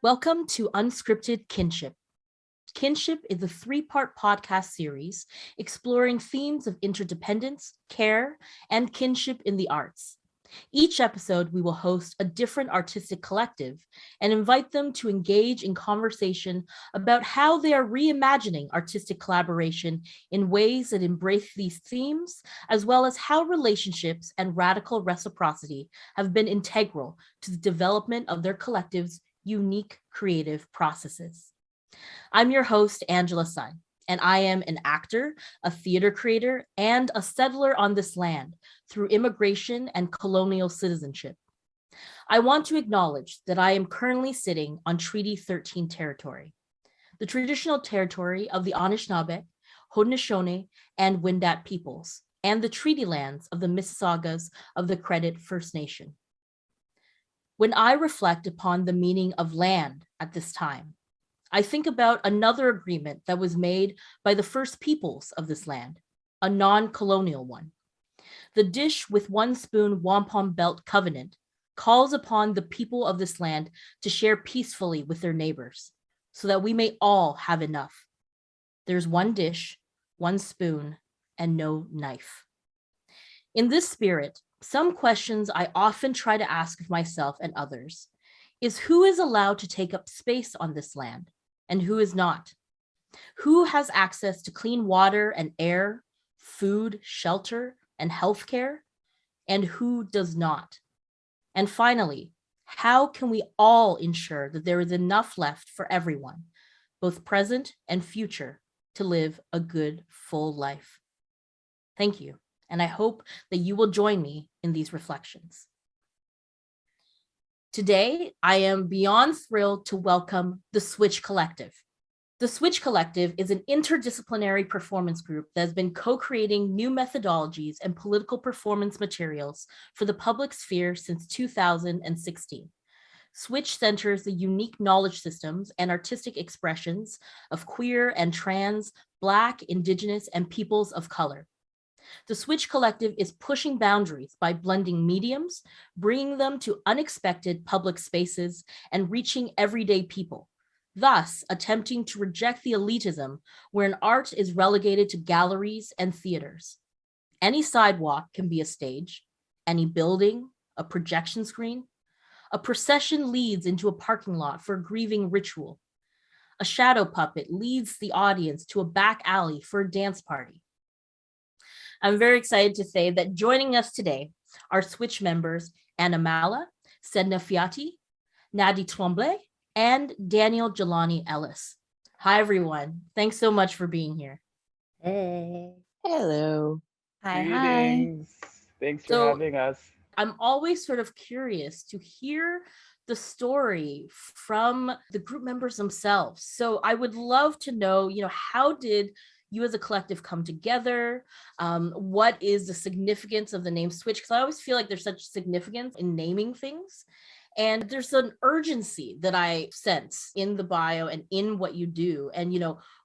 Welcome to Unscripted KINSHIP. KINSHIP is a three-part podcast series exploring themes of interdependence, care, and kinship in the arts. Each episode, we will host a different artistic collective and invite them to engage in conversation about how they are reimagining artistic collaboration in ways that embrace these themes, as well as how relationships and radical reciprocity have been integral to the development of their collectives' unique creative processes. I'm your host, Angela Sun, and I am an actor, a theater creator, and a settler on this land through immigration and colonial citizenship. I want to acknowledge that I am currently sitting on Treaty 13 territory, the traditional territory of the Anishinaabe, Haudenosaunee, and Wendat peoples, and the treaty lands of the Mississaugas of the Credit First Nation. When I reflect upon the meaning of land at this time, I think about another agreement that was made by the first peoples of this land, a non-colonial one. The Dish with One Spoon Wampum Belt Covenant calls upon the people of this land to share peacefully with their neighbors so that we may all have enough. There's one dish, one spoon, and no knife. In this spirit, some questions I often try to ask of myself and others is who is allowed to take up space on this land and who is not? Who has access to clean water and air, food, shelter, and healthcare, and who does not? And finally, how can we all ensure that there is enough left for everyone, both present and future, to live a good, full life? Thank you. And I hope that you will join me in these reflections. Today, I am beyond thrilled to welcome the Switch Collective. The Switch Collective is an interdisciplinary performance group that has been co-creating new methodologies and political performance materials for the public sphere since 2016. Switch centers the unique knowledge systems and artistic expressions of queer and trans, Black, Indigenous, and peoples of color. The Switch Collective is pushing boundaries by blending mediums, bringing them to unexpected public spaces, and reaching everyday people, thus attempting to reject the elitism wherein art is relegated to galleries and theaters. Any sidewalk can be a stage, any building, a projection screen. A procession leads into a parking lot for a grieving ritual. A shadow puppet leads the audience to a back alley for a dance party. I'm very excited to say that joining us today are Switch members Anna Mala, Sedna Fiati, Nadi Tremblay, and Daniel Jelani Ellis. Hi, everyone. Thanks so much for being here. Hey. Hello. Hi. Greetings. Thanks for having us. I'm always sort of curious to hear the story from the group members themselves. So I would love to know, how did you as a collective come together? What is the significance of the name Switch? Because I always feel like there's such significance in naming things. And there's an urgency that I sense in the bio and in what you do. And,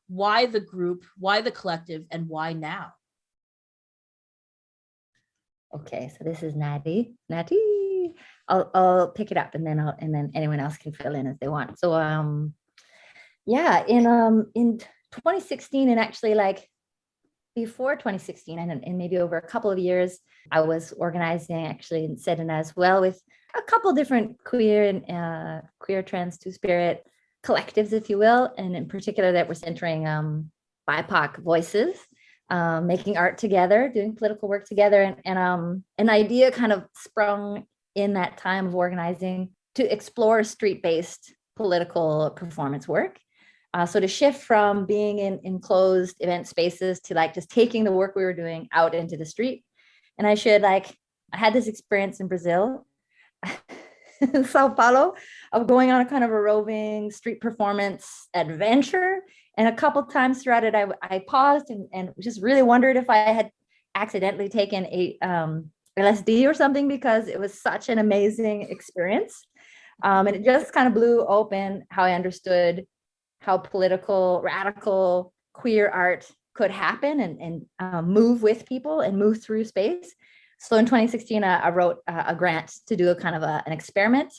why the group, why the collective, and why now? Okay, so this is Nadi. I'll pick it up and then anyone else can fill in as they want. So in 2016, and actually like before 2016 and maybe over a couple of years, I was organizing actually in Sedna as well with a couple different queer and queer trans two-spirit collectives, if you will, and in particular that were centering BIPOC voices, making art together, doing political work together, and an idea kind of sprung in that time of organizing to explore street-based political performance work. So to shift from being in enclosed event spaces to like just taking the work we were doing out into the street. And I had this experience in Brazil, in Sao Paulo, of going on a kind of a roving street performance adventure. And a couple times throughout it, I paused and just really wondered if I had accidentally taken a LSD or something, because it was such an amazing experience. And it just kind of blew open how I understood how political, radical, queer art could happen and move with people and move through space. So in 2016, I wrote a grant to do a kind of an experiment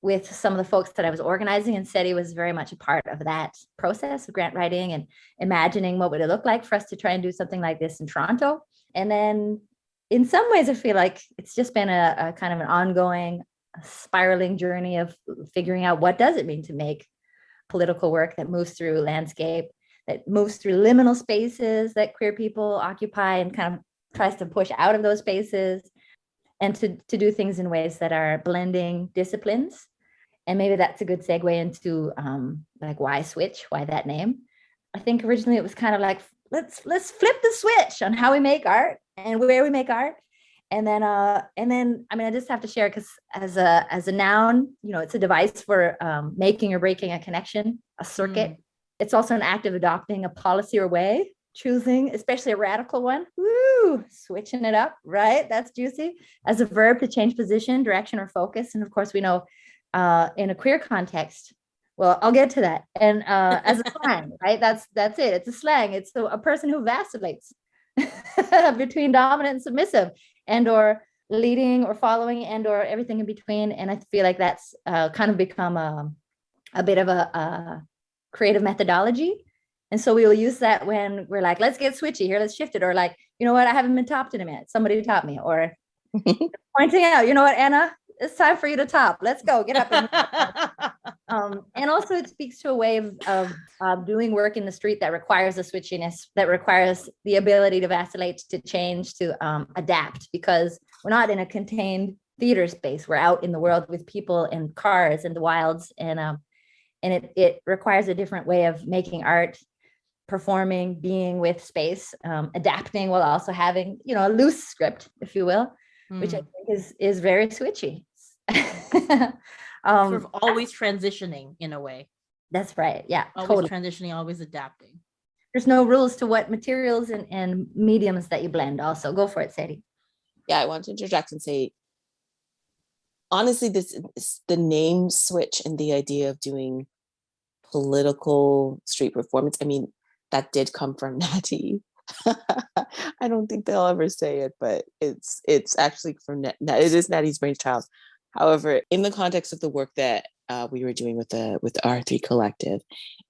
with some of the folks that I was organizing, and SETI was very much a part of that process of grant writing and imagining what would it look like for us to try and do something like this in Toronto. And then in some ways, I feel like it's just been a kind of an ongoing spiraling journey of figuring out what does it mean to make political work that moves through landscape, that moves through liminal spaces that queer people occupy and kind of tries to push out of those spaces, and to do things in ways that are blending disciplines. And maybe that's a good segue into like why Switch, why that name. I think originally it was kind of like, let's flip the switch on how we make art and where we make art. And then I mean, I just have to share, because as a noun, you know, it's a device for making or breaking a connection, a circuit. It's also an act of adopting a policy or way, choosing, especially a radical one. Woo, switching it up, right? That's juicy. As a verb, to change position, direction, or focus. And of course, we know in a queer context, well, I'll get to that. And as a slang, right? That's it. It's a slang. It's a person who vacillates between dominant and submissive, and or leading or following, and or everything in between. And I feel like that's kind of become a bit of a creative methodology. And so we will use that when we're like, let's get switchy here, let's shift it. Or like, you know what, I haven't been topped in a minute, somebody taught me. Or pointing out, you know what, Anna, it's time for you to top. Let's go, get up. And also it speaks to a way of doing work in the street that requires a switchiness, that requires the ability to vacillate, to change, to adapt, because we're not in a contained theater space. We're out in the world with people and cars and the wilds, and it requires a different way of making art, performing, being with space, adapting while also having, you know, a loose script, if you will, which I think is very switchy. Sort of always transitioning in a way. That's right. Yeah. Always transitioning, always adapting. There's no rules to what materials and mediums that you blend. Also, go for it, Sadie. Yeah, I want to interject and say, honestly, this is the name switch and the idea of doing political street performance. I mean, that did come from Natty. I don't think they'll ever say it, but it's actually from it is Natty's brainchild. However, in the context of the work that we were doing with R3 Collective,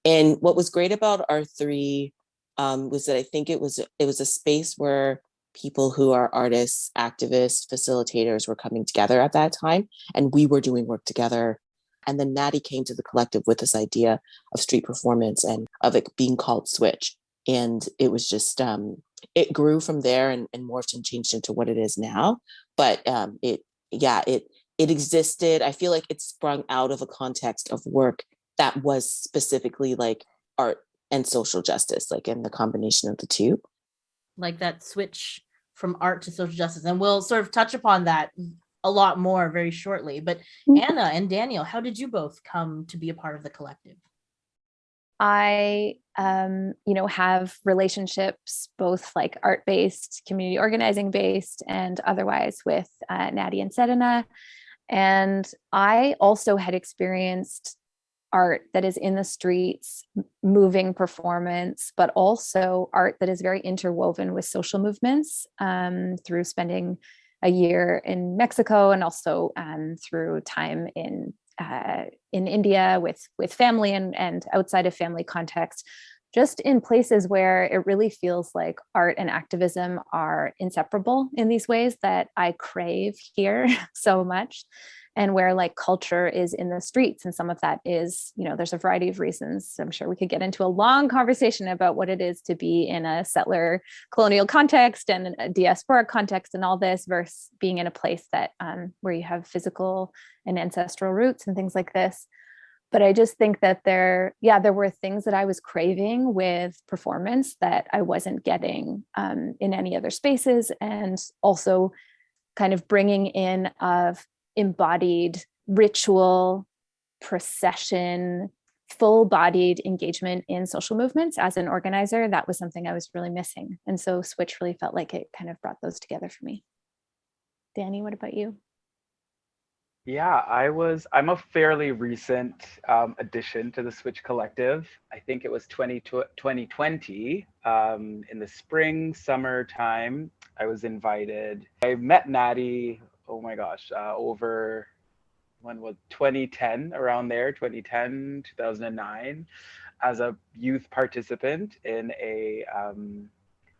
and what was great about R3 was that I think it was a space where people who are artists, activists, facilitators were coming together at that time, and we were doing work together. And then Natty came to the collective with this idea of street performance and of it being called Switch. And it was just, it grew from there and morphed and changed into what it is now. But it existed. I feel like it sprung out of a context of work that was specifically like art and social justice, like in the combination of the two. Like that switch from art to social justice. And we'll sort of touch upon that a lot more very shortly. But Anna and Daniel, how did you both come to be a part of the collective? I, have relationships, both like art-based, community organizing-based, and otherwise with Natty and Sedina. And I also had experienced art that is in the streets, moving performance, but also art that is very interwoven with social movements through spending a year in Mexico, and also through time in India with family and outside of family context, just in places where it really feels like art and activism are inseparable in these ways that I crave here so much, and where like culture is in the streets. And some of that is, there's a variety of reasons. I'm sure we could get into a long conversation about what it is to be in a settler colonial context and a diasporic context and all this, versus being in a place that where you have physical and ancestral roots and things like this. But I just think that there were things that I was craving with performance that I wasn't getting in any other spaces. And also kind of bringing in of embodied ritual, procession, full-bodied engagement in social movements as an organizer. That was something I was really missing. And so Switch really felt like it kind of brought those together for me. Danny, what about you? Yeah, I'm a fairly recent addition to the Switch Collective. I think it was 2020, in the spring, summer time, I was invited. I met Natty, oh my gosh, over when was 2010, around there, 2010, 2009, as a youth participant in a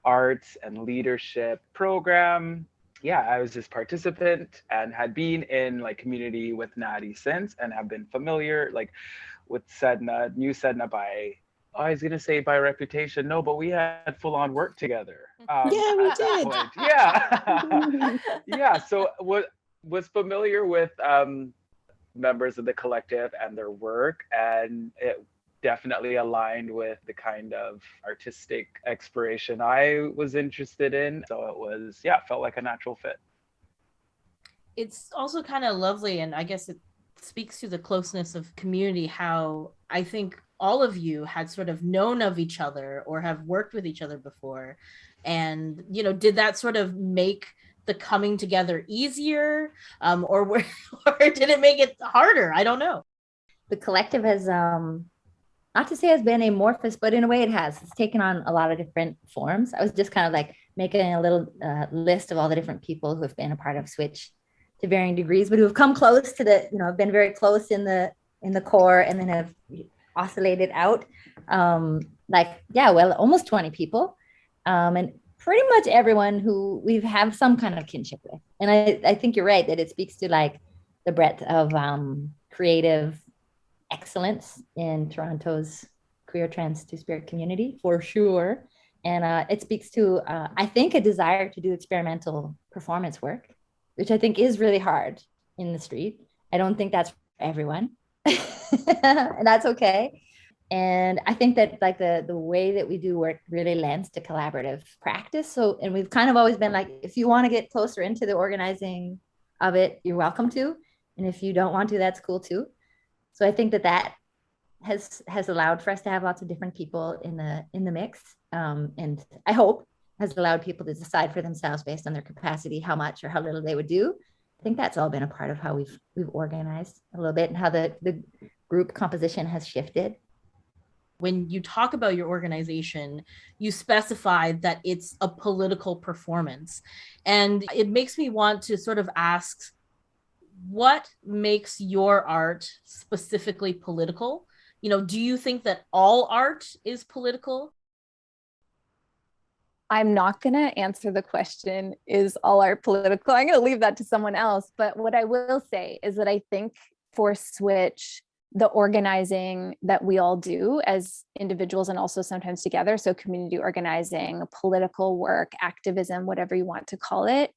arts and leadership program. Yeah, I was this participant and had been in like community with Natty since, and have been familiar like with Sedna, knew Sedna by, I was gonna say by reputation, no, but we had full on work together Yeah, we at that did. point. Yeah. Yeah, so what was familiar with members of the collective and their work, and it definitely aligned with the kind of artistic exploration I was interested in. So it was, yeah, felt like a natural fit. It's also kind of lovely, and I guess it speaks to the closeness of community, how I think all of you had sort of known of each other or have worked with each other before. And, did that sort of make the coming together easier, or or did it make it harder? I don't know. The collective has not to say has been amorphous, but in a way it has. It's taken on a lot of different forms. I was just kind of like making a little list of all the different people who have been a part of Switch to varying degrees, but who have come close to the, have been very close in the core, and then have oscillated out. Almost 20 people. And pretty much everyone who we have some kind of kinship with. And I think you're right that it speaks to like the breadth of creative excellence in Toronto's queer, trans, two-spirit community, for sure. And it speaks to, I think, a desire to do experimental performance work, which I think is really hard in the street. I don't think that's for everyone, and that's okay. And I think that like the way that we do work really lends to collaborative practice. So, and we've kind of always been like, if you want to get closer into the organizing of it, you're welcome to. And if you don't want to, that's cool too. So I think that has allowed for us to have lots of different people in the mix, and I hope has allowed people to decide for themselves based on their capacity how much or how little they would do. I think that's all been a part of how we've organized a little bit, and how the group composition has shifted. When you talk about your organization, you specified that it's a political performance, and it makes me want to sort of ask, what makes your art specifically political? Do you think that all art is political? I'm not going to answer the question, is all art political? I'm going to leave that to someone else. But what I will say is that I think for Switch, the organizing that we all do as individuals and also sometimes together, so community organizing, political work, activism, whatever you want to call it,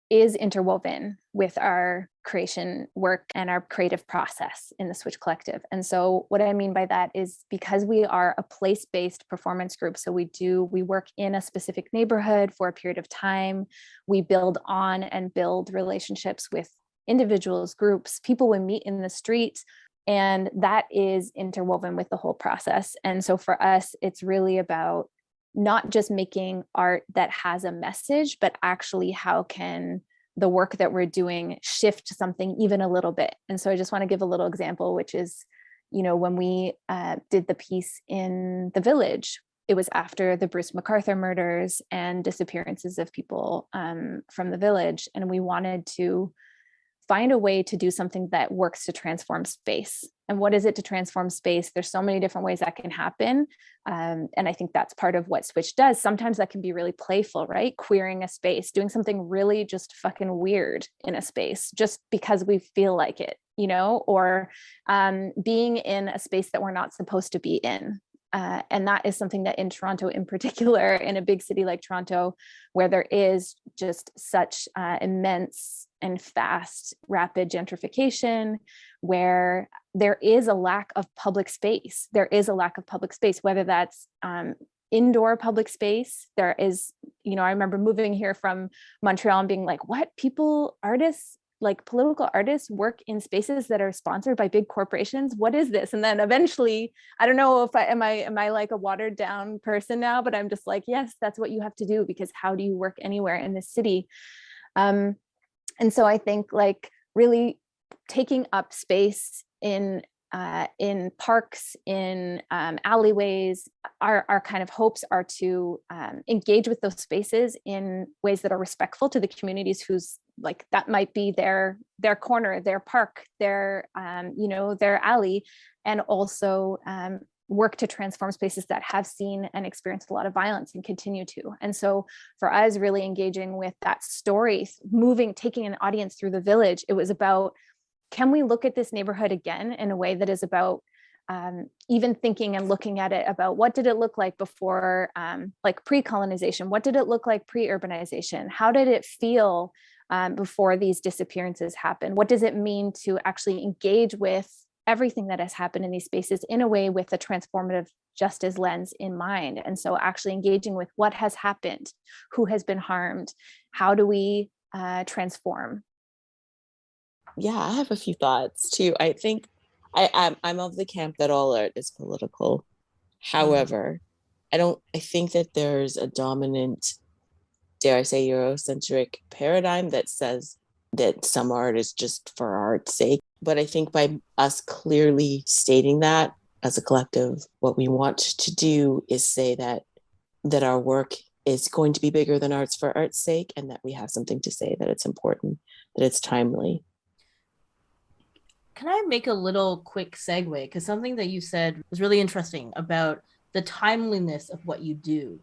is interwoven with our creation work and our creative process in the Switch Collective. And so what I mean by that is, because we are a place-based performance group, so we work in a specific neighborhood for a period of time, we build on and build relationships with individuals, groups, people we meet in the street, and that is interwoven with the whole process. And so for us, it's really about not just making art that has a message, but actually how can the work that we're doing shift something even a little bit. And so I just want to give a little example, which is, when we did the piece in the Village, it was after the Bruce MacArthur murders and disappearances of people from the Village. And we wanted to find a way to do something that works to transform space. And what is it to transform space? There's so many different ways that can happen. And I think that's part of what Switch does. Sometimes that can be really playful, right? Queering a space, doing something really just fucking weird in a space, just because we feel like it, or being in a space that we're not supposed to be in. And that is something that in Toronto in particular, in a big city like Toronto, where there is just such immense and fast, rapid gentrification, where there is a lack of public space. There is a lack of public space, whether that's indoor public space. There is, I remember moving here from Montreal and being like, what? Artists, like political artists, work in spaces that are sponsored by big corporations? What is this? And then eventually, I don't know if am I like a watered down person now, but I'm just like, yes, that's what you have to do, because how do you work anywhere in this city? And so I think like really taking up space in parks, in alleyways, our kind of hopes are to engage with those spaces in ways that are respectful to the communities whose like that might be their corner, their park, their their alley, and also work to transform spaces that have seen and experienced a lot of violence and continue to. And so for us, really engaging with that story, taking an audience through the village, it was about, can we look at this neighborhood again in a way that is about even thinking and looking at it about what did it look like before, like pre-colonization? What did it look like pre-urbanization? How did it feel before these disappearances happened? What does it mean to actually engage with everything that has happened in these spaces in a way with a transformative justice lens in mind? And so actually engaging with what has happened, who has been harmed, how do we transform? Yeah, I have a few thoughts too. I think I'm of the camp that all art is political. However, I think that there's a dominant, dare I say, Eurocentric paradigm that says that some art is just for art's sake. But I think by us clearly stating that as a collective, what we want to do is say that our work is going to be bigger than arts for art's sake, and that we have something to say, that it's important, that it's timely. Can I make a little quick segue? Because something that you said was really interesting about the timeliness of what you do.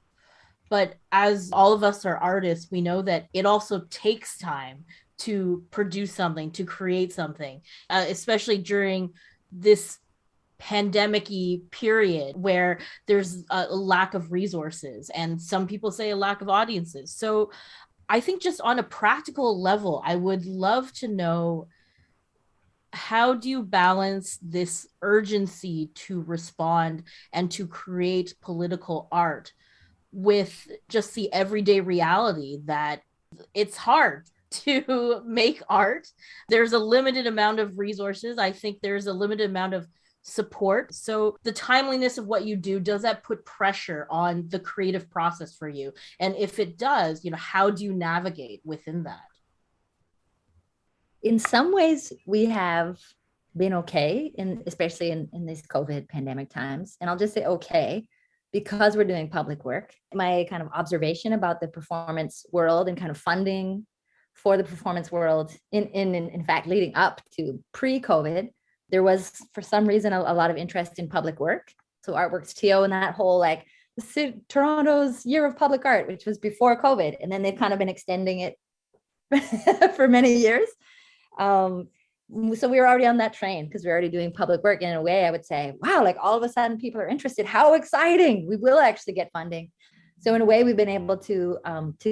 But as all of us are artists, we know that it also takes time to produce something, to create something, especially during this pandemic-y period where there's a lack of resources, and some people say a lack of audiences. So I think just on a practical level, I would love to know, how do you balance this urgency to respond and to create political art with just the everyday reality that it's hard to make art? There's a limited amount of resources. I think there's a limited amount of support. So the timeliness of what you do, does that put pressure on the creative process for you? And if it does, how do you navigate within that? In some ways, we have been okay, especially in these COVID pandemic times. And I'll just say okay, because we're doing public work. My kind of observation about the performance world and kind of funding for the performance world, in fact, leading up to pre-COVID, there was, for some reason, a lot of interest in public work. So Artworks TO and that whole like Toronto's Year of Public Art, which was before COVID. And then they've kind of been extending it for many years. So we were already on that train because we're already doing public work. In a way, I would say, wow, like all of a sudden people are interested. How exciting. We will actually get funding. So in a way, we've been able to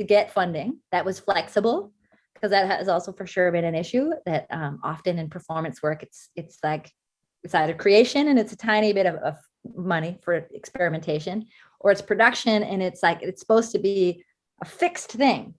get funding that was flexible, because that has also for sure been an issue that often in performance work, it's like, it's either creation and it's a tiny bit of money for experimentation, or it's production and it's like, it's supposed to be a fixed thing.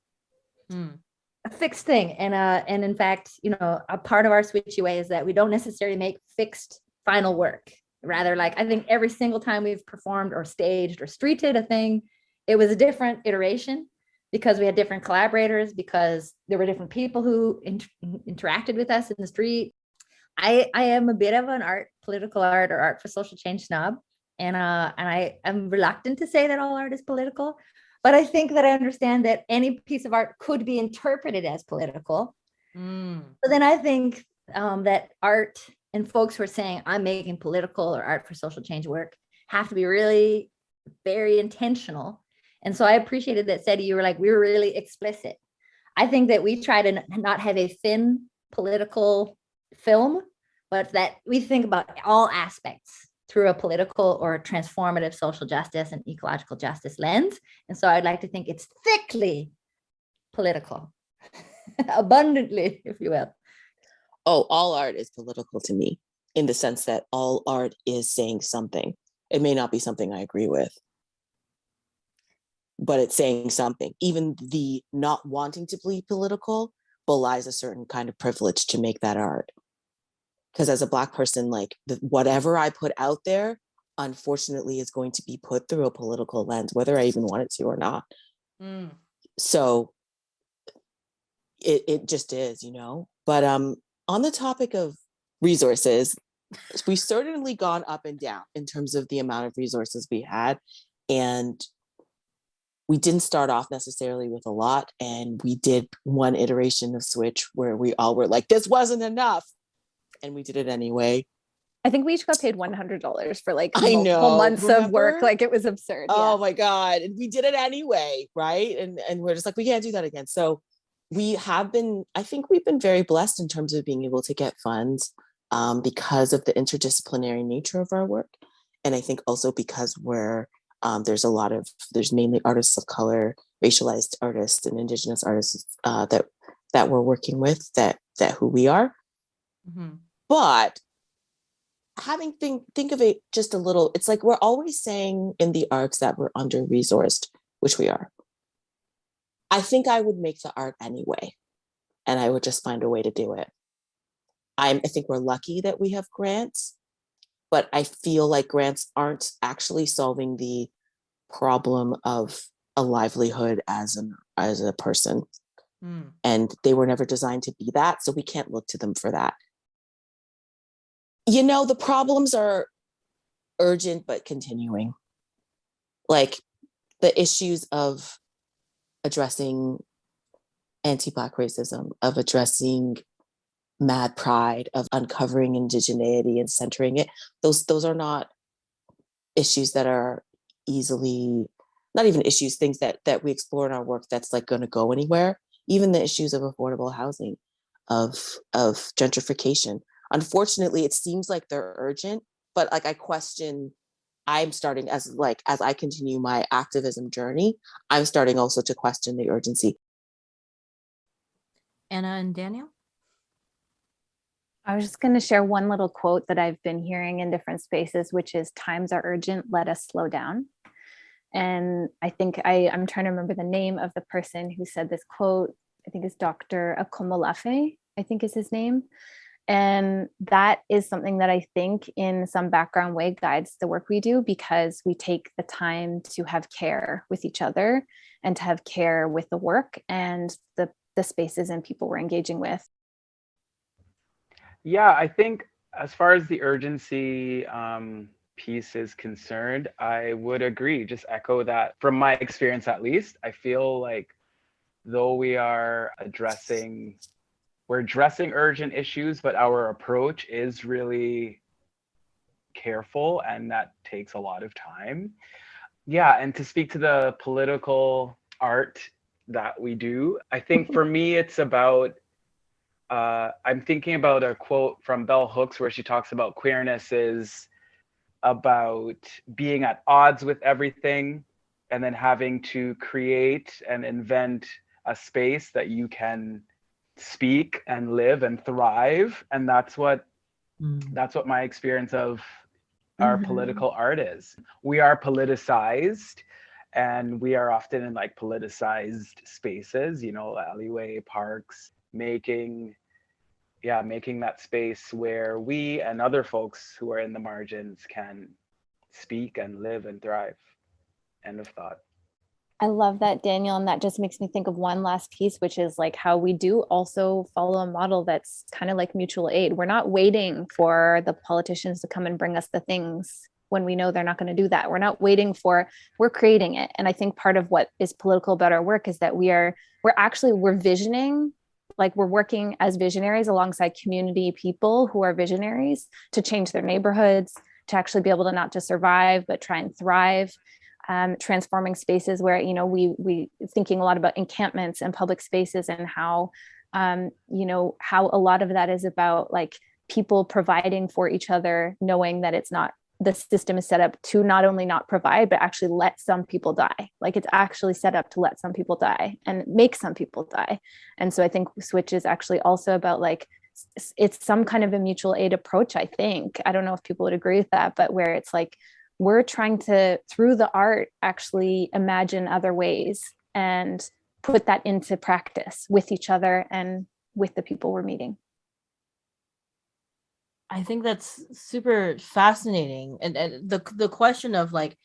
A fixed thing. And in fact, a part of our switchy way is that we don't necessarily make fixed final work. Rather, like, I think every single time we've performed or staged or streeted a thing, it was a different iteration, because we had different collaborators, because there were different people who interacted with us in the street. I am a bit of an political art, or art for social change snob. And I am reluctant to say that all art is political. But I think that I understand that any piece of art could be interpreted as political. But then I think that art and folks who are saying, I'm making political or art for social change work, have to be really very intentional. And so I appreciated that, Seti, you were like, we were really explicit. I think that we try to not have a thin political film, but that we think about all aspects through a political or transformative social justice and ecological justice lens. And so I'd like to think it's thickly political, abundantly, if you will. Oh, all art is political to me, in the sense that all art is saying something. It may not be something I agree with, but it's saying something. Even the not wanting to be political belies a certain kind of privilege to make that art. Because as a Black person, like, whatever I put out there, unfortunately, is going to be put through a political lens, whether I even want it to or not. So it just is, But on the topic of resources, we've certainly gone up and down in terms of the amount of resources we had. And we didn't start off necessarily with a lot, and we did one iteration of Switch where we all were like, this wasn't enough, and we did it anyway. I think we each got paid $100 for like I multiple know, months of work. remember? Like it was absurd. Oh Yeah. my God. And we did it anyway, right? And we're just like, we can't do that again. So I think we've been very blessed in terms of being able to get funds because of the interdisciplinary nature of our work. And I think also because there's mainly artists of color, racialized artists and Indigenous artists that we're working with, that who we are. Mm-hmm. But having think of it just a little, it's like we're always saying in the arts that we're under-resourced, which we are. I think I would make the art anyway, and I would just find a way to do it. I think we're lucky that we have grants, but I feel like grants aren't actually solving the problem of a livelihood as a person. And they were never designed to be that, so we can't look to them for that. You know, the problems are urgent but continuing. Like the issues of addressing anti-Black racism, of addressing mad pride, of uncovering indigeneity and centering it. Those are not issues that are easily, not even issues, things that we explore in our work that's like going to go anywhere. Even the issues of affordable housing, of gentrification. Unfortunately, it seems like they're urgent, but like I'm starting as I continue my activism journey, I'm starting also to question the urgency. Anna and Daniel? I was just going to share one little quote that I've been hearing in different spaces, which is, times are urgent, let us slow down. And I think I'm trying to remember the name of the person who said this quote. I think it's Dr. Akomolafe, I think is his name. And that is something that I think in some background way guides the work we do, because we take the time to have care with each other and to have care with the work and the spaces and people we're engaging with. Yeah, I think as far as the urgency piece is concerned, I would agree, just echo that. From my experience, at least, I feel like though we're addressing urgent issues, but our approach is really careful, and that takes a lot of time. Yeah, and to speak to the political art that we do, I think for me, it's about, I'm thinking about a quote from Bell Hooks where she talks about queerness is about being at odds with everything and then having to create and invent a space that you can speak and live and thrive. And that's what my experience of our political art is. We are politicized, and we are often in like politicized spaces, you know, alleyway, parks, making that space where we and other folks who are in the margins can speak and live and thrive. End of thought. I love that, Daniel. And that just makes me think of one last piece, which is like how we do also follow a model that's kind of like mutual aid. We're not waiting for the politicians to come and bring us the things when we know they're not going to do that. We're not waiting we're creating it. And I think part of what is political about our work is that we're visioning, like we're working as visionaries alongside community people who are visionaries to change their neighborhoods, to actually be able to not just survive, but try and thrive. Transforming spaces where, you know, we thinking a lot about encampments and public spaces, and how, you know, how a lot of that is about like people providing for each other, knowing that it's not, the system is set up to not only not provide, but actually let some people die. Like it's actually set up to let some people die and make some people die. And so I think Switch is actually also about like, it's some kind of a mutual aid approach, I think. I don't know if people would agree with that, but where it's like, we're trying to, through the art, actually imagine other ways and put that into practice with each other and with the people we're meeting. I think that's super fascinating. And the question of like,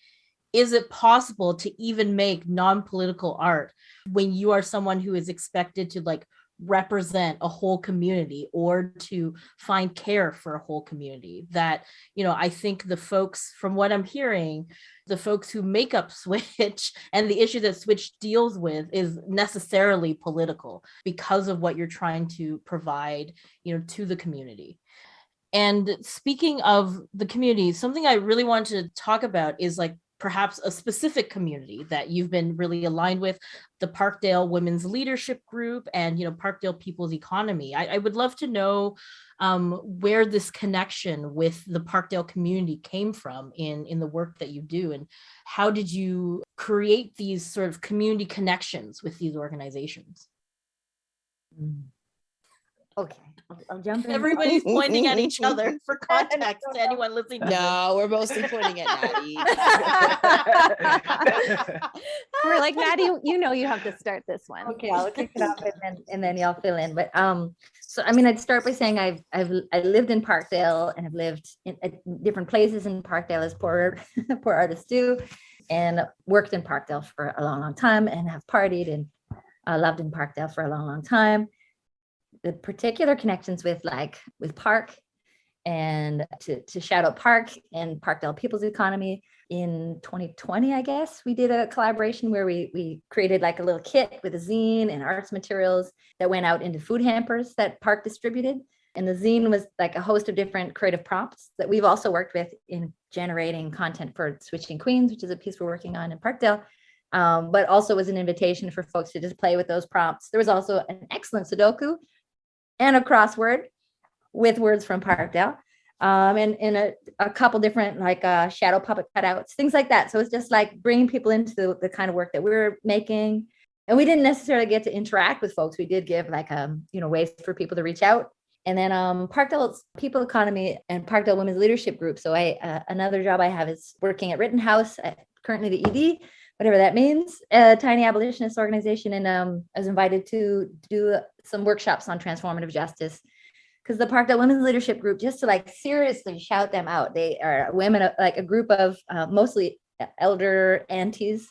is it possible to even make non-political art when you are someone who is expected to like represent a whole community or to find care for a whole community. That, I think the folks, from what I'm hearing, the folks who make up Switch and the issue that Switch deals with is necessarily political because of what you're trying to provide, to the community. And speaking of the community, something I really want to talk about is like perhaps a specific community that you've been really aligned with, the Parkdale Women's Leadership Group and, Parkdale People's Economy. I would love to know where this connection with the Parkdale community came from in the work that you do, and how did you create these sort of community connections with these organizations? Okay, I'll jump in. Everybody's pointing at each other for context to anyone listening to No, we're mostly pointing at Natty. We're like, Natty, you have to start this one. Okay, I'll kick it off and then y'all fill in. But so I mean, I'd start by saying I lived in Parkdale and have lived in different places in Parkdale, as poor artists do, and worked in Parkdale for a long time and have partied and loved in Parkdale for a long time. The particular connections with Park, and to shout out Park and Parkdale People's Economy. In 2020, I guess, we did a collaboration where we created like a little kit with a zine and arts materials that went out into food hampers that Park distributed. And the zine was like a host of different creative prompts that we've also worked with in generating content for Switching Queens, which is a piece we're working on in Parkdale. But also was an invitation for folks to just play with those prompts. There was also an excellent Sudoku and a crossword with words from Parkdale, and a couple different shadow puppet cutouts, things like that. So it's just like bringing people into the kind of work that we're making. And we didn't necessarily get to interact with folks. We did give ways for people to reach out. And then Parkdale's People Economy and Parkdale Women's Leadership Group. So another job I have is working at Rittenhouse, currently the ED, whatever that means, a tiny abolitionist organization. And I was invited to do some workshops on transformative justice, because the Parkdale Women's Leadership Group, just to seriously shout them out. They are women, a group of mostly elder aunties,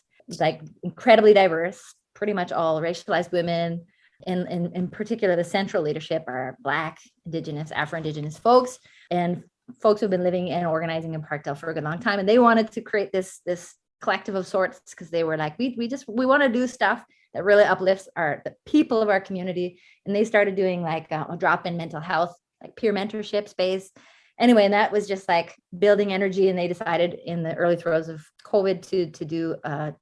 incredibly diverse, pretty much all racialized women. And in particular, the central leadership are Black, Indigenous, Afro-Indigenous folks, and folks who've been living and organizing in Parkdale for a good long time. And they wanted to create this collective of sorts, because they were like, we want to do stuff that really uplifts the people of our community. And they started doing a drop-in mental health, peer mentorship space. Anyway, and that was just building energy. And they decided in the early throes of COVID to do a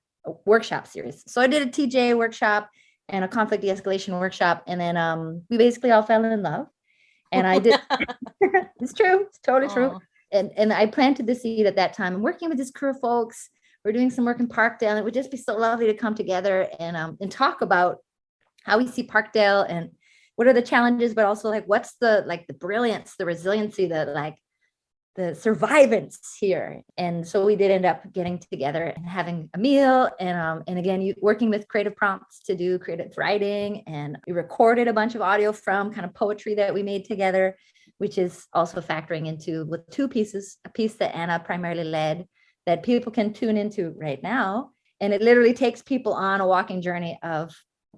workshop series. So I did a TJ workshop and a conflict de-escalation workshop. And then we basically all fell in love. And I did, it's true, it's totally true. And I planted the seed at that time. I'm working with this crew of folks. We're doing some work in Parkdale, and it would just be so lovely to come together and talk about how we see Parkdale and what are the challenges, but also what's the brilliance, the resiliency, the survivance here. And so we did end up getting together and having a meal, and again, working with creative prompts to do creative writing, and we recorded a bunch of audio from kind of poetry that we made together, which is also factoring into with two pieces, a piece that Anna primarily led, that people can tune into right now. And it literally takes people on a walking journey of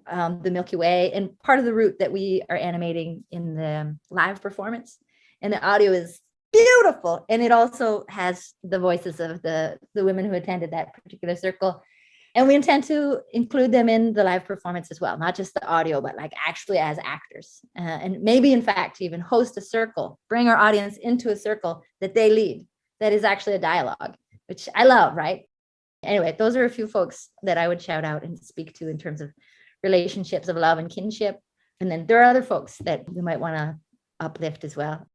the Milky Way, and part of the route that we are animating in the live performance. And the audio is beautiful. And it also has the voices of the women who attended that particular circle. And we intend to include them in the live performance as well, not just the audio, but actually as actors. And maybe in fact, even host a circle, bring our audience into a circle that they lead, that is actually a dialogue, which I love, right? Anyway, those are a few folks that I would shout out and speak to in terms of relationships of love and kinship. And then there are other folks that we might want to uplift as well.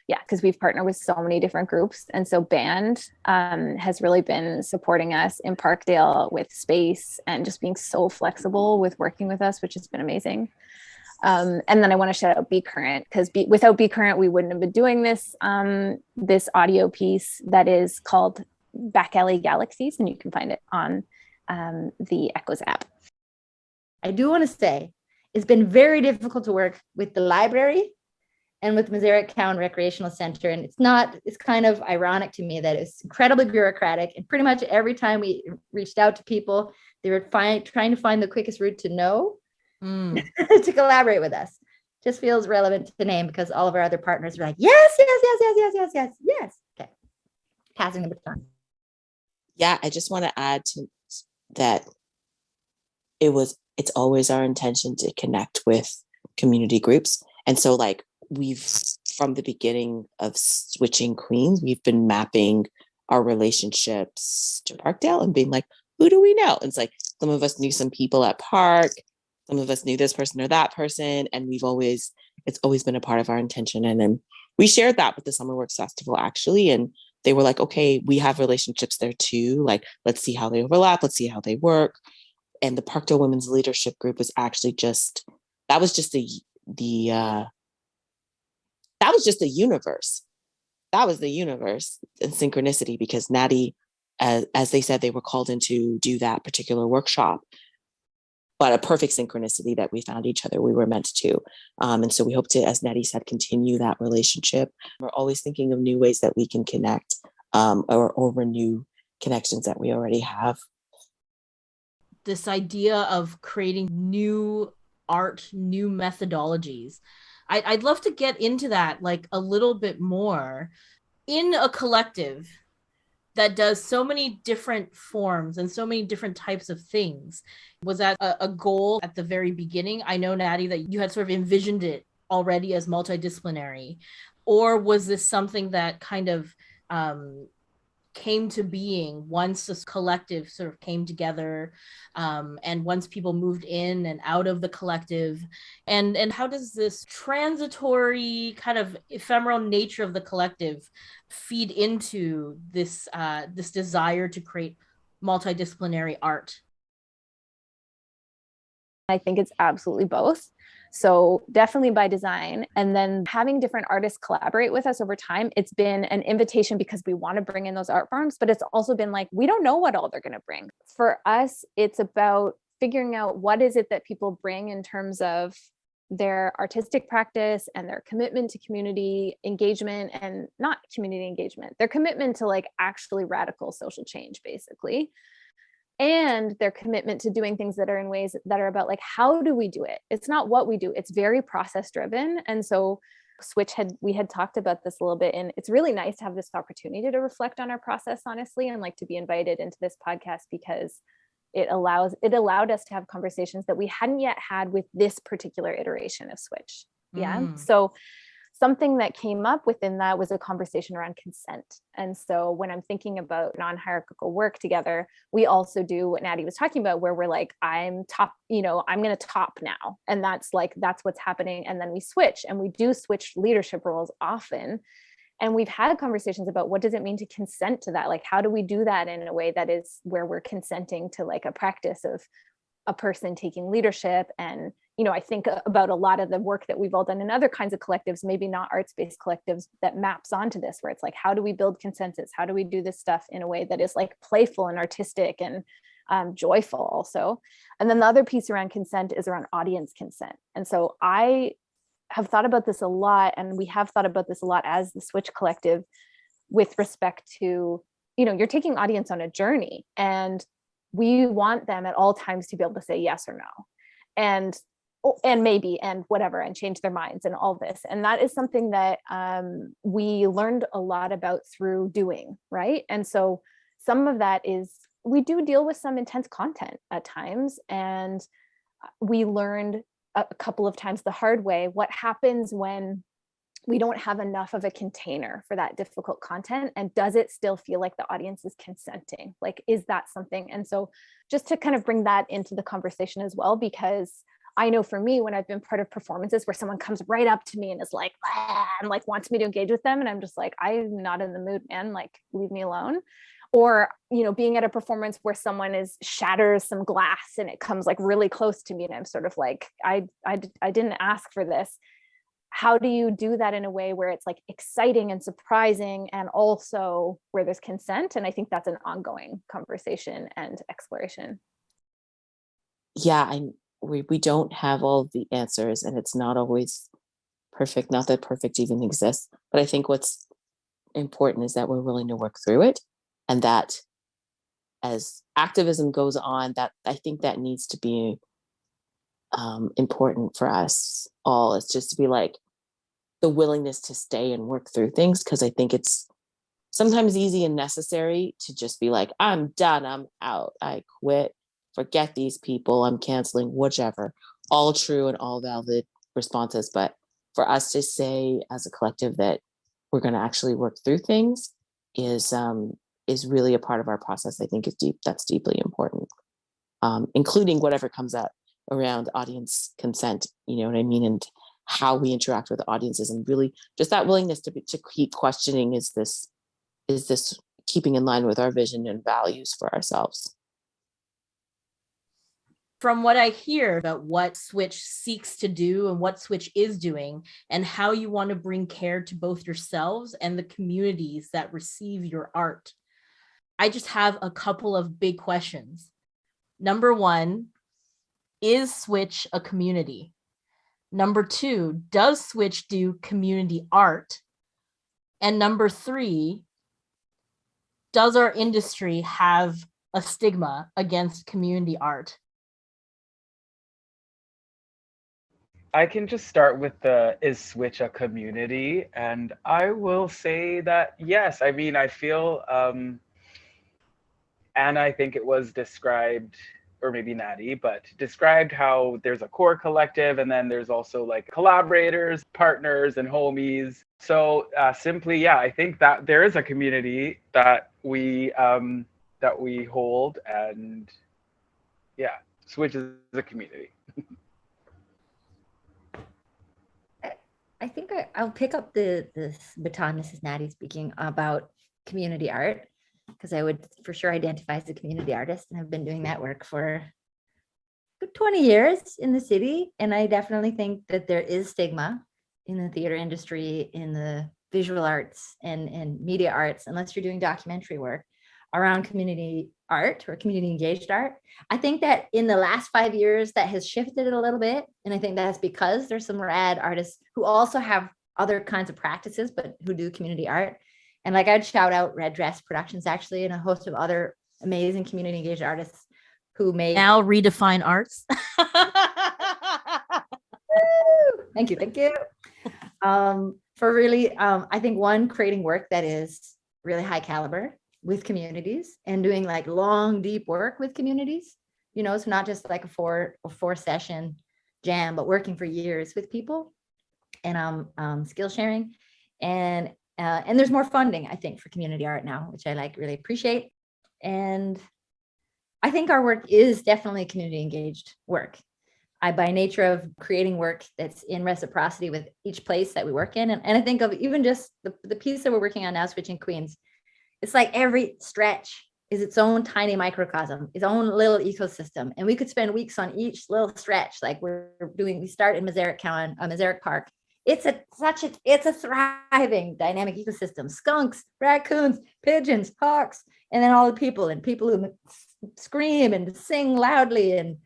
Yeah, because we've partnered with so many different groups. And so Band has really been supporting us in Parkdale with space and just being so flexible with working with us, which has been amazing. And then I want to shout out Be Current, because without Be Current, we wouldn't have been doing this audio piece that is called Back Alley Galaxies, and you can find it on the Echoes app. I do want to say it's been very difficult to work with the library and with Mazarek County Recreational Center. And it's kind of ironic to me that it's incredibly bureaucratic. And pretty much every time we reached out to people, they were trying to find the quickest route to no. to collaborate with us. Just feels relevant to name because all of our other partners are like, yes, yes, yes, yes, yes, yes, yes, yes. Okay. Passing the baton. Yeah, I just want to add to that it's always our intention to connect with community groups. And so like we've, from the beginning of Switching Queens, we've been mapping our relationships to Parkdale and being like, who do we know? And it's like, some of us knew some people at Park, some of us knew this person or that person. And it's always been a part of our intention. And then we shared that with the Summer Works Festival actually. And they were like, okay, we have relationships there too. Like, let's see how they overlap. Let's see how they work. And the Parkdale Women's Leadership Group was actually that was just the universe. That was the universe and synchronicity, because Natty, as they said, they were called in to do that particular workshop, but a perfect synchronicity that we found each other. We were meant to. And so we hope to, as Natty said, continue that relationship. We're always thinking of new ways that we can connect or renew connections that we already have. This idea of creating new art, new methodologies. I'd love to get into that like a little bit more. In a collective that does so many different forms and so many different types of things, was that a goal at the very beginning? I know, Natty, that you had sort of envisioned it already as multidisciplinary, or was this something that kind of came to being once this collective sort of came together, and once people moved in and out of the collective? And how does this transitory kind of ephemeral nature of the collective feed into this this desire to create multidisciplinary art? I think it's absolutely both. So definitely by design. And then having different artists collaborate with us over time, it's been an invitation because we want to bring in those art forms, but it's also been like, we don't know what all they're going to bring. For us, it's about figuring out what is it that people bring in terms of their artistic practice and their commitment to community engagement, and not community engagement, their commitment to like actually radical social change, basically. And their commitment to doing things that are in ways that are about like, how do we do it? It's not what we do, it's very process driven. And so we had talked about this a little bit, and it's really nice to have this opportunity to reflect on our process, honestly, and like to be invited into this podcast, because it allowed us to have conversations that we hadn't yet had with this particular iteration of Switch. Yeah. So something that came up within that was a conversation around consent. And so when I'm thinking about non-hierarchical work together, we also do what Natty was talking about, where we're like, I'm going to top now. And that's what's happening. And then we switch, and we do switch leadership roles often. And we've had conversations about what does it mean to consent to that? Like, how do we do that in a way that is where we're consenting to like a practice of a person taking leadership? And I think about a lot of the work that we've all done in other kinds of collectives, maybe not arts-based collectives, that maps onto this, where it's like, how do we build consensus? How do we do this stuff in a way that is like playful and artistic and joyful also? And then the other piece around consent is around audience consent. And so I have thought about this a lot, and we have thought about this a lot as the Switch Collective, with respect to, you're taking audience on a journey, and we want them at all times to be able to say yes or no, and maybe, and whatever, and change their minds and all this. And that is something that we learned a lot about through doing, right? And so some of that is, we do deal with some intense content at times, and we learned a couple of times the hard way what happens when we don't have enough of a container for that difficult content, and does it still feel like the audience is consenting? Like, is that something? And so just to kind of bring that into the conversation as well, because I know for me, when I've been part of performances where someone comes right up to me and is like, and like wants me to engage with them, and I'm just like, I'm not in the mood, man, like leave me alone. Or, being at a performance where someone shatters some glass and it comes like really close to me, and I'm sort of like, I didn't ask for this. How do you do that in a way where it's like exciting and surprising, and also where there's consent? And I think that's an ongoing conversation and exploration. Yeah, we don't have all the answers, and it's not always perfect. Not that perfect even exists, but I think what's important is that we're willing to work through it, and that as activism goes on, that I think that needs to be important for us all, is just to be like the willingness to stay and work through things, because I think it's sometimes easy and necessary to just be like, I'm done, I'm out, I quit, forget these people, I'm canceling, whichever. All true and all valid responses, but for us to say as a collective that we're going to actually work through things is really a part of our process. I think that's deeply important, including whatever comes up around audience consent, you know what I mean, and how we interact with audiences, and really just that willingness to keep questioning, is this keeping in line with our vision and values for ourselves. From what I hear about what Switch seeks to do and what Switch is doing, and how you want to bring care to both yourselves and the communities that receive your art, I just have a couple of big questions. Number one, is Switch a community? Number two, does Switch do community art? And number three, does our industry have a stigma against community art? I can just start with the, is Switch a community? And I will say that yes. I mean, I feel, and I think it was described, or maybe Natty, but described how there's a core collective, and then there's also like collaborators, partners, and homies. So simply, yeah, I think that there is a community that we hold, and yeah, Switch is a community. I think I'll pick up this baton. This is Natty speaking about community art, because I would for sure identify as a community artist, and have been doing that work for 20 years in the city. And I definitely think that there is stigma in the theater industry, in the visual arts and media arts, unless you're doing documentary work, around community art or community engaged art. I think that in the last 5 years that has shifted it a little bit. And I think that's because there's some rad artists who also have other kinds of practices, but who do community art. And like, I'd shout out Red Dress Productions actually, and a host of other amazing community engaged artists who make— Now redefine arts. Thank you. For really, I think one, creating work that is really high caliber with communities, and doing like long, deep work with communities, you know, so not just like a four session jam, but working for years with people, and skill sharing. And there's more funding, I think, for community art now, which I like really appreciate. And I think our work is definitely community engaged work. By nature of creating work that's in reciprocity with each place that we work in. And I think of even just the piece that we're working on now, Switching Queens, it's like every stretch is its own tiny microcosm, its own little ecosystem. And we could spend weeks on each little stretch. Like we start in Mazarek Park. It's a thriving dynamic ecosystem. Skunks, raccoons, pigeons, hawks, and then all the people who scream and sing loudly,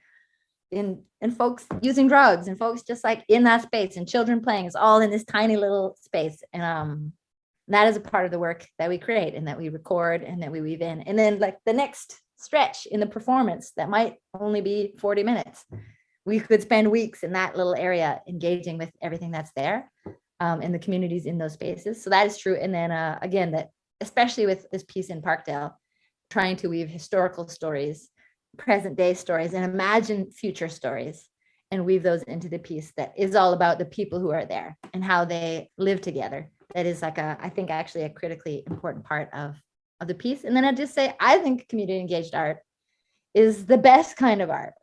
and folks using drugs, and folks just like in that space, and children playing. It's all in this tiny little space. And that is a part of the work that we create, and that we record, and that we weave in. And then like the next stretch in the performance that might only be 40 minutes, we could spend weeks in that little area engaging with everything that's there, in the communities in those spaces. So that is true. And then again, that especially with this piece in Parkdale, trying to weave historical stories, present day stories, and imagine future stories, and weave those into the piece that is all about the people who are there and how they live together. That is like I think actually a critically important part of the piece. And then I just say, I think community engaged art is the best kind of art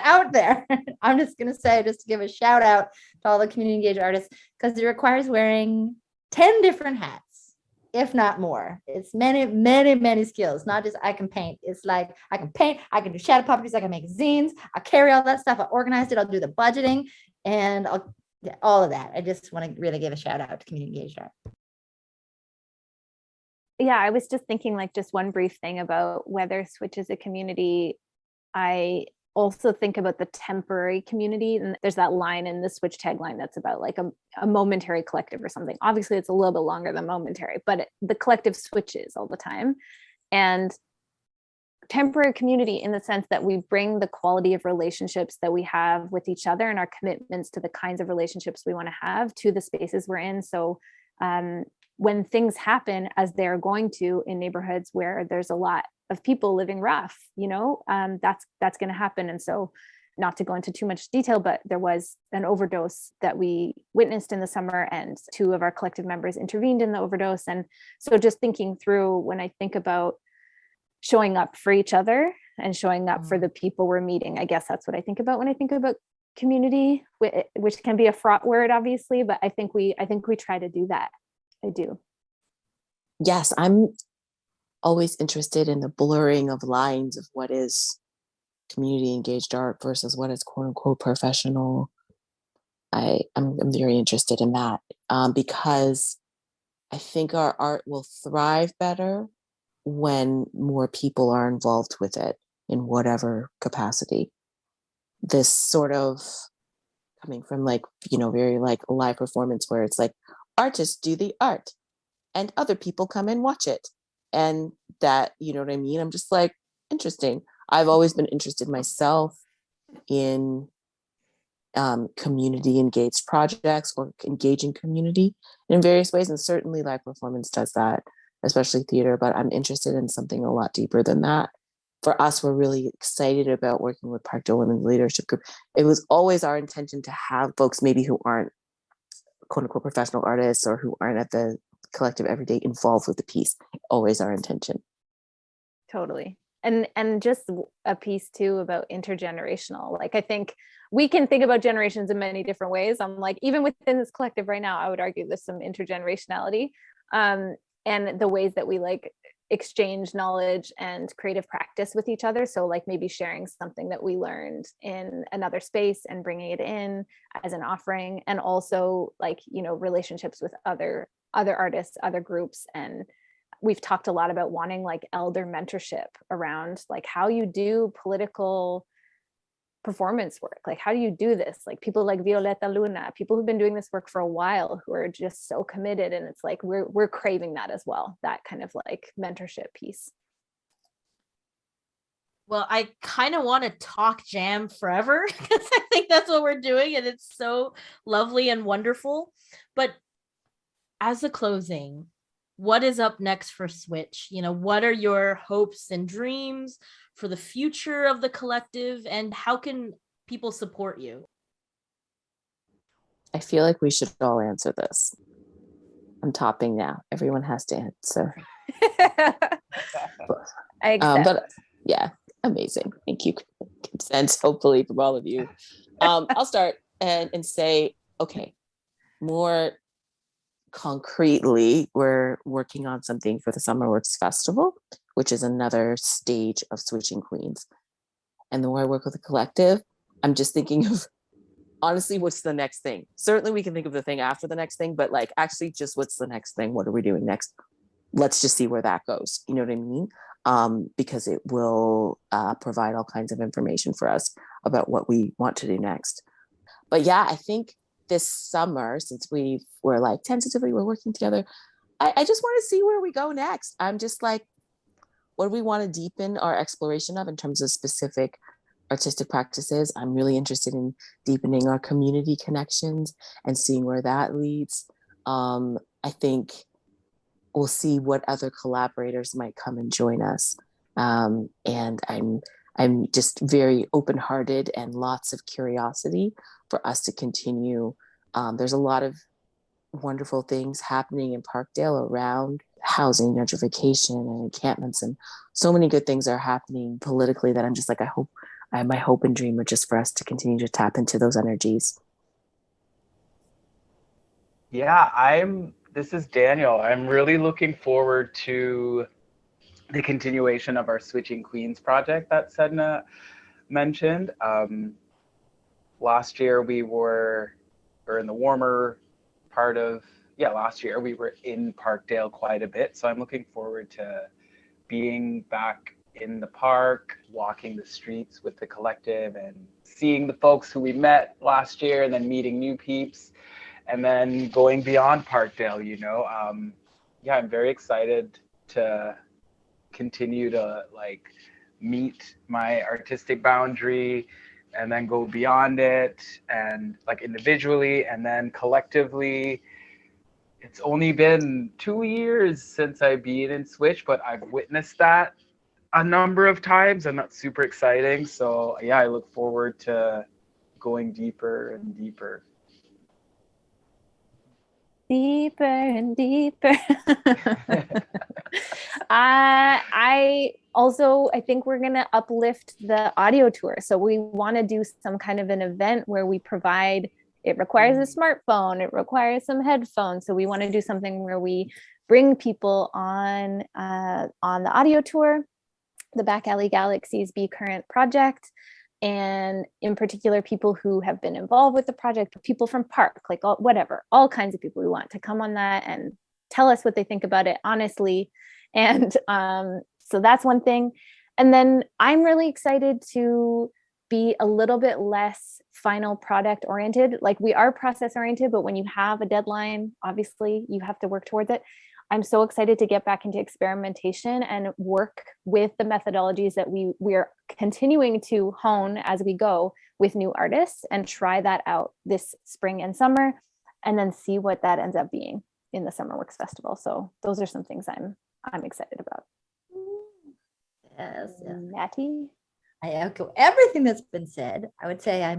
out there. I'm just going to say, just to give a shout out to all the community engaged artists, because it requires wearing 10 different hats, if not more. It's many skills, not just I can paint. It's like I can paint, I can do shadow puppets, I can make zines, I carry all that stuff, I organized it, I'll do the budgeting, and all of that. I just want to really give a shout out to community engaged art. Yeah, I was just thinking like just one brief thing about whether Switch is a community. I also think about the temporary community, and there's that line in the Switch tagline that's about like a momentary collective or something. Obviously it's a little bit longer than momentary, but the collective switches all the time. And temporary community in the sense that we bring the quality of relationships that we have with each other and our commitments to the kinds of relationships we want to have to the spaces we're in. So when things happen, as they're going to in neighborhoods where there's a lot of people living rough, that's going to happen. And so, not to go into too much detail, but there was an overdose that we witnessed in the summer, and 2 of our collective members intervened in the overdose. And so just thinking through, when I think about showing up for each other and showing up for the people we're meeting, I guess that's what I think about when I think about community, which can be a fraught word, obviously, but I think we try to do that. I do. Yes, I'm always interested in the blurring of lines of what is community engaged art versus what is quote unquote professional. I'm very interested in that because I think our art will thrive better when more people are involved with it in whatever capacity. This sort of coming from very like a live performance where it's like artists do the art and other people come and watch it. And that, you know what I mean? I'm just like, interesting. I've always been interested myself in community engaged projects or engaging community in various ways. And certainly live performance does that, especially theater, but I'm interested in something a lot deeper than that. For us, we're really excited about working with Parkdale Women's Leadership Group. It was always our intention to have folks maybe who aren't quote unquote professional artists or who aren't at the collective every day involved with the piece. Always our intention. Totally. And just a piece too about intergenerational. Like, I think we can think about generations in many different ways. I'm like, even within this collective right now, I would argue there's some intergenerationality, and the ways that we like exchange knowledge and creative practice with each other. So like maybe sharing something that we learned in another space and bringing it in as an offering, and also like, relationships with other artists, other groups. And we've talked a lot about wanting like elder mentorship around like how you do political performance work. Like, how do you do this? Like people like Violeta Luna, people who've been doing this work for a while, who are just so committed. And it's like, we're craving that as well, that kind of like mentorship piece. Well, I kind of want to talk jam forever because I think that's what we're doing and it's so lovely and wonderful. But as a closing, what is up next for Switch? What are your hopes and dreams for the future of the collective, and how can people support you? I feel like we should all answer this. I'm topping now. Everyone has to answer. I accept. But yeah, amazing. Thank you. Consent, hopefully, from all of you. I'll start and say, okay, more concretely, we're working on something for the Summer Works Festival, which is another stage of Switching Queens. And the more I work with the collective, I'm just thinking of, honestly, what's the next thing? Certainly we can think of the thing after the next thing, but like actually just what's the next thing? What are we doing next? Let's just see where that goes. You know what I mean? Because it will provide all kinds of information for us about what we want to do next. But yeah, I think this summer, since we're like tentatively, we're working together, I just want to see where we go next. I'm just like, what do we want to deepen our exploration of in terms of specific artistic practices? I'm really interested in deepening our community connections and seeing where that leads. I think we'll see what other collaborators might come and join us. And I'm just very open-hearted and lots of curiosity for us to continue. There's a lot of wonderful things happening in Parkdale around housing, gentrification, and encampments, and so many good things are happening politically that I'm just like, my hope and dream are just for us to continue to tap into those energies. Yeah, this is Daniel. I'm really looking forward to the continuation of our Switching Queens project that Sedna mentioned. Last year we were in the warmer part of, last year we were in Parkdale quite a bit. So I'm looking forward to being back in the park, walking the streets with the collective and seeing the folks who we met last year and then meeting new peeps and then going beyond Parkdale, I'm very excited to continue to like meet my artistic boundary and then go beyond it, and like individually and then collectively. It's only been 2 years since I've been in Switch, but I've witnessed that a number of times, and that's super exciting. So yeah, I look forward to going deeper and deeper. Deeper and deeper. I also, I think we're going to uplift the audio tour. So we want to do some kind of an event where we provide, it requires a smartphone, it requires some headphones. So we want to do something where we bring people on the audio tour, the Back Alley Galaxies Be Current project, and in particular people who have been involved with the project, people from Park, like all kinds of people we want to come on that and tell us what they think about it honestly. And so that's one thing. And then I'm really excited to be a little bit less final product oriented. Like, we are process oriented, but when you have a deadline, obviously you have to work towards it. I'm so excited to get back into experimentation and work with the methodologies that we're continuing to hone as we go with new artists, and try that out this spring and summer, and then see what that ends up being in the Summer Works Festival. So those are some things I'm excited about. Yes, yes. Natty? I echo everything that's been said. I would say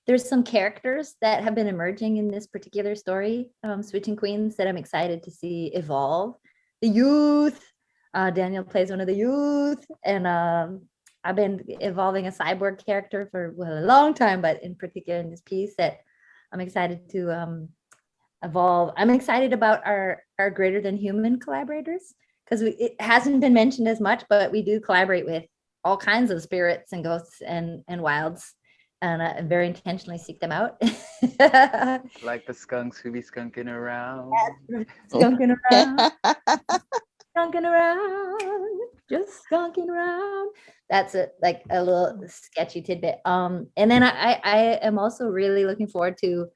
there's some characters that have been emerging in this particular story, Switching Queens, that I'm excited to see evolve. The youth, Daniel plays one of the youth, and I've been evolving a cyborg character for a long time, but in particular in this piece that I'm excited to evolve. I'm excited about our greater than human collaborators, because it hasn't been mentioned as much, but we do collaborate with all kinds of spirits and ghosts and wilds, and very intentionally seek them out. Like the skunks who be skunking around. Skunking around. Skunking around. Just skunking around. That's like a little sketchy tidbit. And then I am also really looking forward to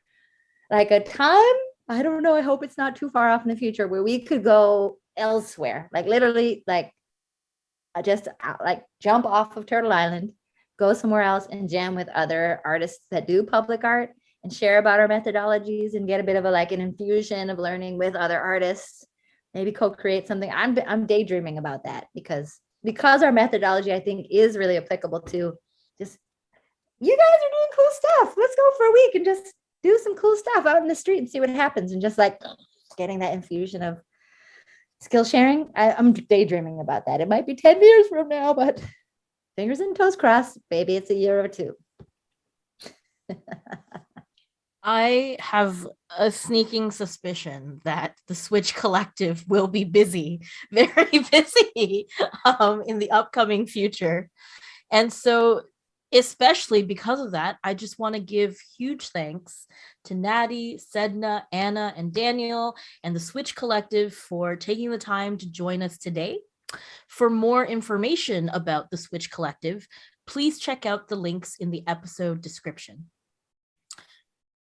like a time, I don't know, I hope it's not too far off in the future, where we could go elsewhere, like literally like just like jump off of Turtle Island, go somewhere else and jam with other artists that do public art, and share about our methodologies and get a bit of an infusion of learning with other artists, maybe co-create something. I'm daydreaming about that, because our methodology, I think, is really applicable to just, you guys are doing cool stuff, let's go for a week and just do some cool stuff out in the street and see what happens, and just like getting that infusion of skill sharing. I'm daydreaming about that. It might be 10 years from now, but fingers and toes crossed, maybe it's a year or two. I have a sneaking suspicion that the Switch Collective will be busy, very busy, in the upcoming future. And so, especially because of that, I just want to give huge thanks to Natty, Sedna, Anna, and Daniel, and the Switch Collective for taking the time to join us today. For more information about the Switch Collective, please check out the links in the episode description.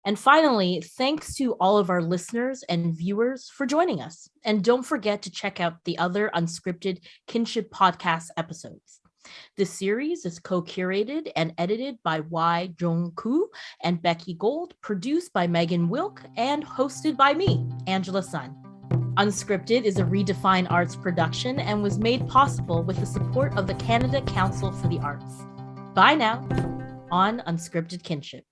And finally, thanks to all of our listeners and viewers for joining us. And don't forget to check out the other Unscripted Kinship podcast episodes. This series is co-curated and edited by Y. Jong-koo and Becky Gold, produced by Megan Wilk, and hosted by me, Angela Sun. Unscripted is a Redefine Arts production and was made possible with the support of the Canada Council for the Arts. Bye now on Unscripted Kinship.